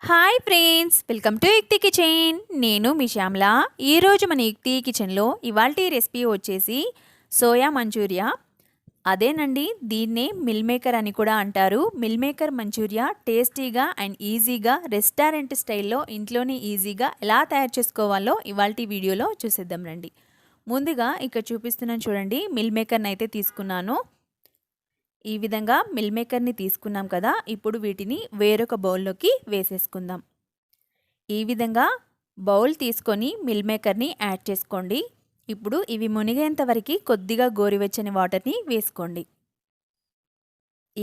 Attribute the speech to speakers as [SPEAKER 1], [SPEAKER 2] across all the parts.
[SPEAKER 1] Hi friends, welcome to యుక్తి kitchen. నేను మీ శ్యామల. ఈరోజు మన యుక్తి కిచెన్లో ఇవాల్టి రెసిపీ వచ్చేసి సోయా మంచూరియా. అదేనండి, దీన్నే మిల్ మేకర్ అని కూడా అంటారు. మిల్ మేకర్ మంచూరియా టేస్టీగా అండ్ ఈజీగా రెస్టారెంట్ స్టైల్లో ఇంట్లోనే ఈజీగా ఎలా తయారు చేసుకోవాలో ఇవాల్టి వీడియోలో చూసేద్దాం రండి. ముందుగా ఇక్కడ చూపిస్తున్నాను చూడండి, మిల్ మేకర్ని అయితే తీసుకున్నాను. ఈ విధంగా మిల్ మేకర్ని తీసుకున్నాం కదా, ఇప్పుడు వీటిని వేరొక బౌల్లోకి వేసేసుకుందాం. ఈ విధంగా బౌల్ తీసుకొని మిల్ మేకర్ని యాడ్ చేసుకోండి. ఇప్పుడు ఇవి మునిగేంత వరకు కొద్దిగా గోరువెచ్చని వాటర్ని వేసుకోండి.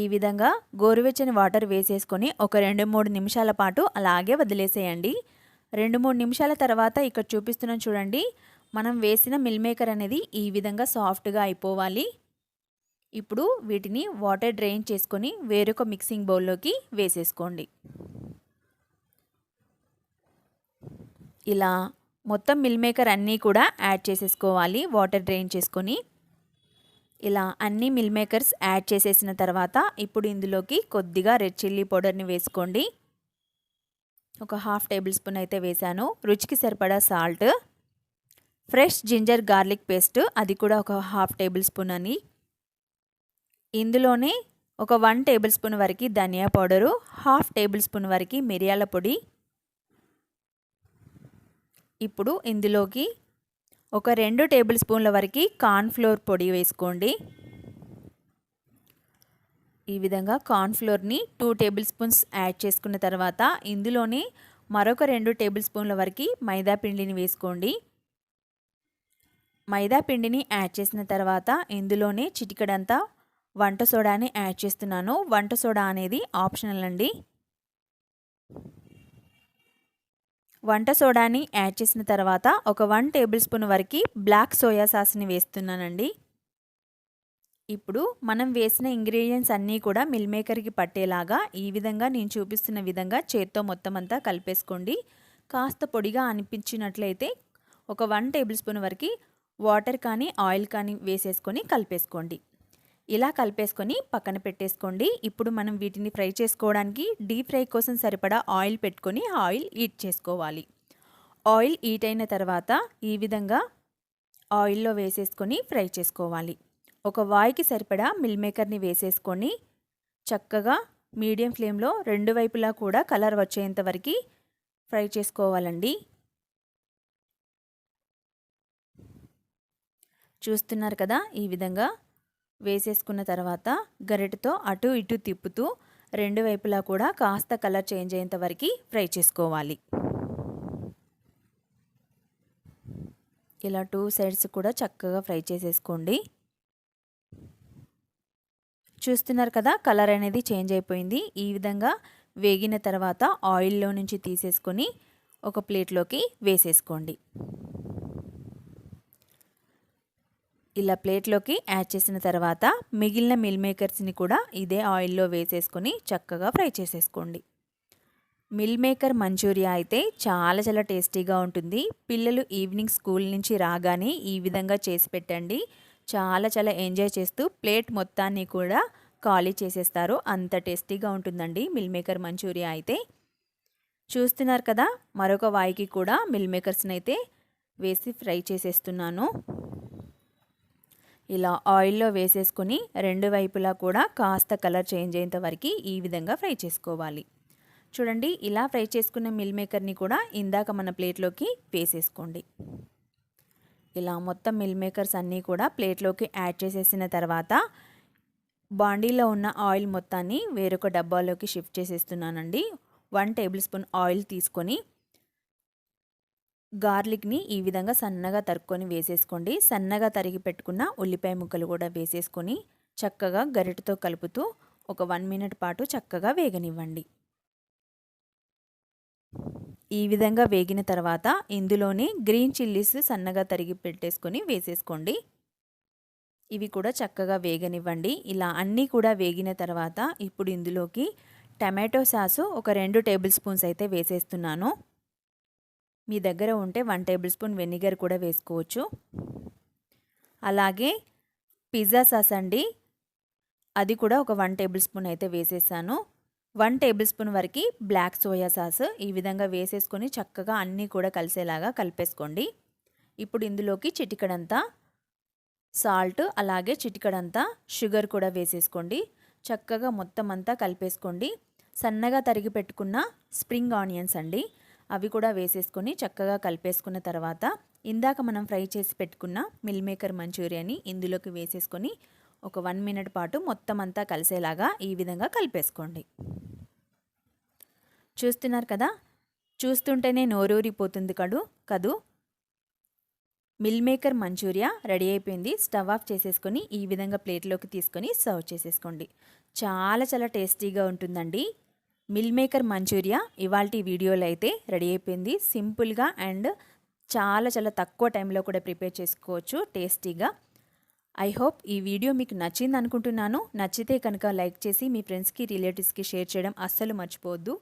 [SPEAKER 1] ఈ విధంగా గోరువెచ్చని వాటర్ వేసేసుకొని ఒక 2-3 నిమిషాల పాటు అలాగే వదిలేసేయండి. 2-3 నిమిషాల తర్వాత ఇక్కడ చూపిస్తున్నాను చూడండి, మనం వేసిన మిల్ మేకర్ అనేది ఈ విధంగా సాఫ్ట్గా అయిపోవాలి. ఇప్పుడు వీటిని వాటర్ డ్రైన్ చేసుకొని వేరొక మిక్సింగ్ బౌల్లోకి వేసేసుకోండి. ఇలా మొత్తం మిల్ మేకర్ అన్నీ కూడా యాడ్ చేసేసుకోవాలి వాటర్ డ్రైన్ చేసుకొని. ఇలా అన్ని మిల్ మేకర్స్ యాడ్ చేసేసిన తర్వాత ఇప్పుడు ఇందులోకి కొద్దిగా రెడ్ చిల్లీ పౌడర్ని వేసుకోండి. ఒక 1/2 టేబుల్ స్పూన్ అయితే వేసాను. రుచికి సరిపడా salt, fresh ginger garlic paste, అది కూడా ఒక 1/2 టేబుల్ స్పూన్ అని. ఇందులోనే ఒక 1 టేబుల్ స్పూన్ వరకు ధనియా పౌడరు, 1/2 టేబుల్ స్పూన్ వరకు మిరియాల పొడి. ఇప్పుడు ఇందులోకి ఒక 2 టేబుల్ స్పూన్ల వరకు కార్న్ఫ్లోర్ పొడి వేసుకోండి. ఈ విధంగా కార్న్ఫ్లోర్ని 2 టేబుల్ స్పూన్స్ యాడ్ చేసుకున్న తర్వాత ఇందులోనే మరొక 2 టేబుల్ స్పూన్ల వరకు మైదా పిండిని వేసుకోండి. మైదా పిండిని యాడ్ చేసిన తర్వాత ఇందులోనే చిటికెడంతా వంట సోడాని యాడ్ చేస్తున్నాను. వంట సోడా అనేది ఆప్షనల్ అండి. వంట సోడాని యాడ్ చేసిన తర్వాత ఒక 1 టేబుల్ స్పూన్ వరకు బ్లాక్ సోయా సాస్ని వేస్తున్నానండి. ఇప్పుడు మనం వేసిన ఇంగ్రీడియంట్స్ అన్నీ కూడా మిల్ మేకర్కి పట్టేలాగా ఈ విధంగా నేను చూపిస్తున్న విధంగా చేత్తో మొత్తం అంతా కలిపేసుకోండి. కాస్త పొడిగా అనిపించినట్లయితే ఒక 1 టేబుల్ స్పూన్ వరకు వాటర్ కానీ ఆయిల్ కానీ వేసేసుకొని కలిపేసుకోండి. ఇలా కలిపేసుకొని పక్కన పెట్టేసుకోండి. ఇప్పుడు మనం వీటిని ఫ్రై చేసుకోవడానికి డీప్ ఫ్రై కోసం సరిపడా ఆయిల్ పెట్టుకొని ఆయిల్ హీట్ చేసుకోవాలి. ఆయిల్ హీట్ అయిన తర్వాత ఈ విధంగా ఆయిల్లో వేసేసుకొని ఫ్రై చేసుకోవాలి. ఒక వాయికి సరిపడా మిల్ మేకర్ని వేసేసుకొని చక్కగా మీడియం ఫ్లేమ్లో 2 వైపులా కూడా కలర్ వచ్చేంత వరకు ఫ్రై చేసుకోవాలండి. చూస్తున్నారు కదా, ఈ విధంగా వేసేసుకున్న తర్వాత గరిటెతో అటు ఇటు తిప్పుతూ 2 వైపులా కూడా కాస్త కలర్ చేంజ్ అయ్యేంత వరకు ఫ్రై చేసుకోవాలి. ఇలా 2 సైడ్స్ కూడా చక్కగా ఫ్రై చేసేసుకోండి. చూస్తున్నారు కదా, కలర్ అనేది చేంజ్ అయిపోయింది. ఈ విధంగా వేగిన తర్వాత ఆయిల్లో నుంచి తీసేసుకొని ఒక ప్లేట్లోకి వేసేసుకోండి. ఇలా ప్లేట్లోకి యాడ్ చేసిన తర్వాత మిగిలిన మిల్ మేకర్స్ని కూడా ఇదే ఆయిల్లో వేసేసుకొని చక్కగా ఫ్రై చేసేసుకోండి. మిల్ మేకర్ మంచూరియా అయితే చాలా చాలా టేస్టీగా ఉంటుంది. పిల్లలు ఈవినింగ్ స్కూల్ నుంచి రాగానే ఈ విధంగా చేసి పెట్టండి. చాలా చాలా ఎంజాయ్ చేస్తూ ప్లేట్ మొత్తాన్ని కూడా ఖాళీ చేసేస్తారు. అంత టేస్టీగా ఉంటుందండి మిల్ మేకర్ మంచూరియా అయితే. చూస్తున్నారు కదా, మరొక వాయికి కూడా మిల్ మేకర్స్ని అయితే వేసి ఫ్రై చేసేస్తున్నాను. ఇలా ఆయిల్లో వేసేసుకొని 2 వైపులా కూడా కాస్త కలర్ చేంజ్ అయ్యేంత వరకు ఈ విధంగా ఫ్రై చేసుకోవాలి. చూడండి, ఇలా ఫ్రై చేసుకున్న మిల్ మేకర్ని కూడా ఇందాక మన ప్లేట్లోకి వేసేసుకోండి. ఇలా మొత్తం మిల్ మేకర్స్ అన్నీ కూడా ప్లేట్లోకి యాడ్ చేసేసిన తర్వాత బాండీలో ఉన్న ఆయిల్ మొత్తాన్ని వేరొక డబ్బాలోకి షిఫ్ట్ చేసేస్తున్నానండి. 1 టేబుల్ స్పూన్ ఆయిల్ తీసుకొని గార్లిక్ని ఈ విధంగా సన్నగా తరుక్కొని వేసేసుకోండి. సన్నగా తరిగి పెట్టుకున్న ఉల్లిపాయ ముక్కలు కూడా వేసేసుకొని చక్కగా గరిటెతో కలుపుతూ ఒక 1 మినిట్ పాటు చక్కగా వేగనివ్వండి. ఈ విధంగా వేగిన తర్వాత ఇందులోనే గ్రీన్ చిల్లీస్ సన్నగా తరిగి పెట్టేసుకొని వేసేసుకోండి. ఇవి కూడా చక్కగా వేగనివ్వండి. ఇలా అన్నీ కూడా వేగిన తర్వాత ఇప్పుడు ఇందులోకి టమాటో సాసు ఒక 2 టేబుల్ స్పూన్స్ అయితే వేసేస్తున్నాను. మీ దగ్గర ఉంటే 1 టేబుల్ స్పూన్ వెనిగర్ కూడా వేసుకోవచ్చు. అలాగే పిజ్జా సాస్ అండి, అది కూడా ఒక 1 టేబుల్ స్పూన్ అయితే వేసేసాను. 1 టేబుల్ స్పూన్ వరకు బ్లాక్ సోయా సాస్ ఈ విధంగా వేసేసుకొని చక్కగా అన్నీ కూడా కలిసేలాగా కలిపేసుకోండి. ఇప్పుడు ఇందులోకి చిటికెడంతా సాల్ట్ అలాగే చిటికెడంతా షుగర్ కూడా వేసేసుకోండి. చక్కగా మొత్తం అంతా కలిపేసుకోండి. సన్నగా తరిగి పెట్టుకున్న స్ప్రింగ్ ఆనియన్స్ అండి, అవి కూడా వేసేసుకొని చక్కగా కలిపేసుకున్న తర్వాత ఇందాక మనం ఫ్రై చేసి పెట్టుకున్న మిల్ మేకర్ మంచూరియాని ఇందులోకి వేసేసుకొని ఒక 1 మినిట్ పాటు మొత్తం అంతా కలిసేలాగా ఈ విధంగా కలిపేసుకోండి. చూస్తున్నారు కదా, చూస్తుంటేనే నోరూరిపోతుంది కదూ. మిల్ మేకర్ మంచూరియా రెడీ అయిపోయింది. స్టవ్ ఆఫ్ చేసేసుకొని ఈ విధంగా ప్లేట్లోకి తీసుకొని సర్వ్ చేసేసుకోండి. చాలా చాలా టేస్టీగా ఉంటుందండి మిల్ మేకర్ మంచూరియా. ఇవాల్టి వీడియోలో అయితే రెడీ అయిపోయింది. సింపుల్గా అండ్ చాలా చాలా తక్కువ టైంలో కూడా ప్రిపేర్ చేసుకోవచ్చు టేస్టీగా. ఐ హోప్ ఈ వీడియో మీకు నచ్చింది అనుకుంటున్నాను. నచ్చితే కనుక లైక్ చేసి మీ ఫ్రెండ్స్కి రిలేటివ్స్కి షేర్ చేయడం అస్సలు మర్చిపోవద్దు.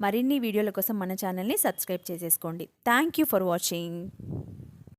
[SPEAKER 1] మరిన్ని వీడియోల కోసం మన ఛానల్ని సబ్స్క్రైబ్ చేసేసుకోండి. Thank you for watching.